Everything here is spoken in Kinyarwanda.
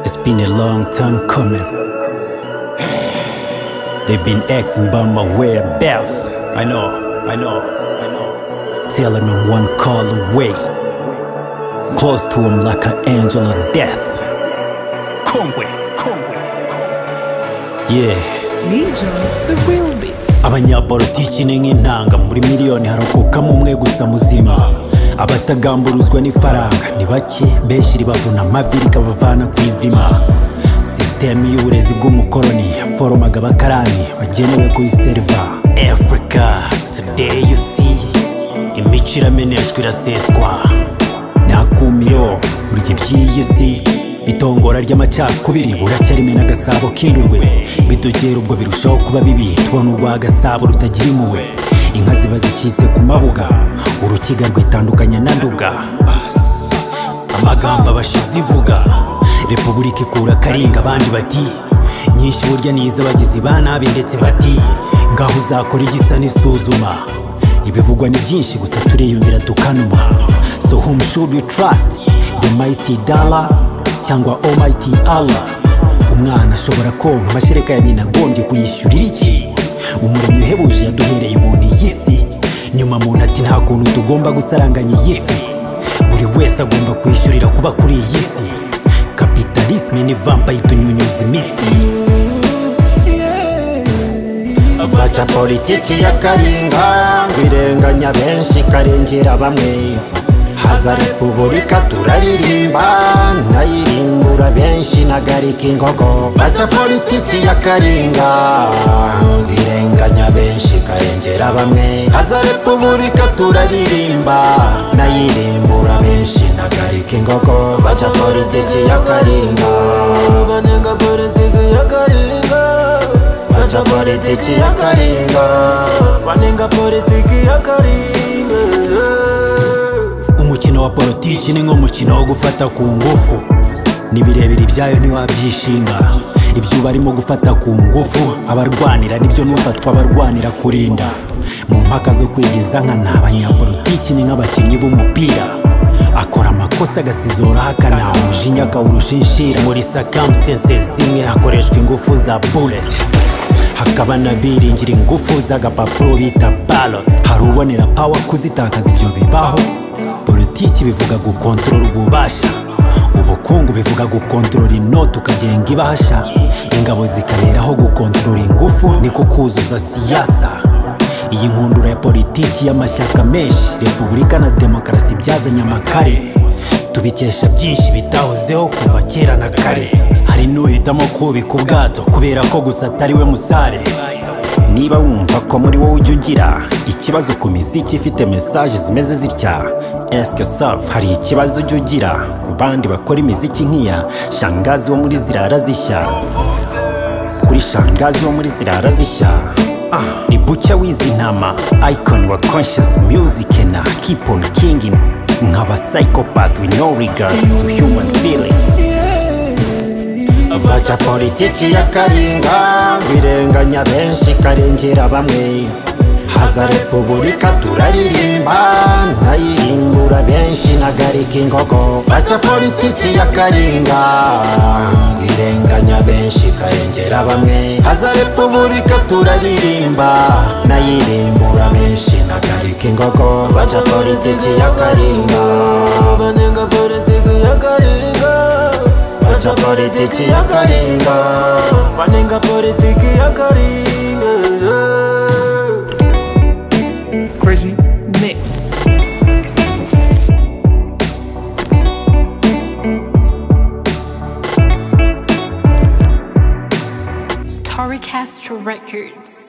It's been a long time coming. They've been asking about my whereabouts. I know. Telling them one call away. Close to him like an angel of death. Kongwe. Yeah. Nijo, the real beat. Abanyapolitiki ni nk'intanga, muri miliyoni harokokamo umwe gusa muzima. Abatagamburuzwa n'ifaranga ni bake, benshi ribavuna amavi rikabavana ku izima. Sisitemu y'uburezi bw'umukoroni yaforomaga abakarani bagenewe kuyiseriva. Africa, today you see, imico irameneshwa iraseswa. Nakumiro, burya iby'iyi si, itongora ry'amacakubiri buracyarimena agasabo k'indurwe. Bitugera ubwo birushaho kuba bibi, tubona urwa gasabo rutagira impuhwe. Inka ziba zicitse ku mabuga, urukiga rwitandukanya na nduga. Amagambo abashize ivuga, Repubulika ikura Kaling, abandi bati nyinshi burya niza abagizi ba nabi, ndetse bati ngaho uzakora igisa n'isuzuma. Ibivugwa ni byinshi gusa turiyumvira tukanuma. So whom should we trust? The mighty dollar cyangwa almighty Allah? Umwana ashobora konka amashereka ya nyina agombye kuyishyurira iki? Umuremyi uhebuje yaduhereye ubuntu iyi si. Nyuma muntu ati nta kuntu tugomba gusaranganya iyi fi. Buri wese agomba kwishyurira kuba kuri iyi si. Kapitalisme ni vampa itunyunyuza imitsi. Baca politiki ya Kalinga, birenganya benshi karengera bamwe. Haza Repubulika turaririmba, nayirimbura benshi nagarika ingogo. Baca politiki ya Kalinga, birenganya benshi karengera bamwe. Haza Repubulika turaririmba, nayirimbura benshi nagarika ingogo. Baca politiki ya Kalinga, banenga politiki ya Kalinga. Baca politiki ya Kalinga, banenga politiki ya Kalinga. Umukino wa politiki ni nk'umukino wo gufata ku ngufu. Ni birebire ibyayo ntiwabyishinga. Ibyo barimo gufata ku ngufu, abarwanira nibyo n'ufatwa abarwanira kurinda. Mu mpaka zo kwigiza nkana, abanyapolitiki ni nk'abakinnyi b'umupira. Akora amakosa agasizora hakana, umujinya akawurusha inshira. Muri circumstances zimwe hakoreshwa ingufu za bullet, hakaba nabiringira ingufu z'agapapuro bita ballot. Hari ubonera power kuzitakaza, ibyo bibaho. Politiki bivuga gukontorora ububasha, ubukungu bivuga gukontorora inoti ukagenga ibahasha. Ingabo zikaberaho gukontorora ingufu, niko kuzuza siyasa. Iyi nkundura ya politiki y'amashyaka menshi, Repubulika na Demokarasi byazanye amakare. Tubikesha byinshi bitahozeho kuva kera na kare. Hari n'uhitamo kubika ubwato kubera ko gusa atari we musare. Niba wumva ko muri wowe ujya ugira ikibazo ku miziki ifite message zimeze zitya, ask yourself, hari ikibazo ujya ugira ku bandi bakora imiziki nk'iya Shangazi wo muri Zirara Zishya? Kuri Shangazi wo muri Zirara Zishya, ni bucya wizi ntama, icon wa conscious music na keep on kinging, nk'aba psychopath with no regard to human feelings. Baca politiki ya Kalinga, birenganya benshi karengera bamwe. Haza Repubulika turaririmba, nayirimbura benshi nagarika ingogo. Baca politiki ya Kalinga, birenganya benshi karengera bamwe. Haza Repubulika turaririmba, nayirimbura benshi nagarika ingogo. Baca politiki ya Kalinga, banenga politiki ya Kalinga. Baca politiki ya Kalinga, banenga politiki ya Kalinga. Crazy mix. Storycast Records.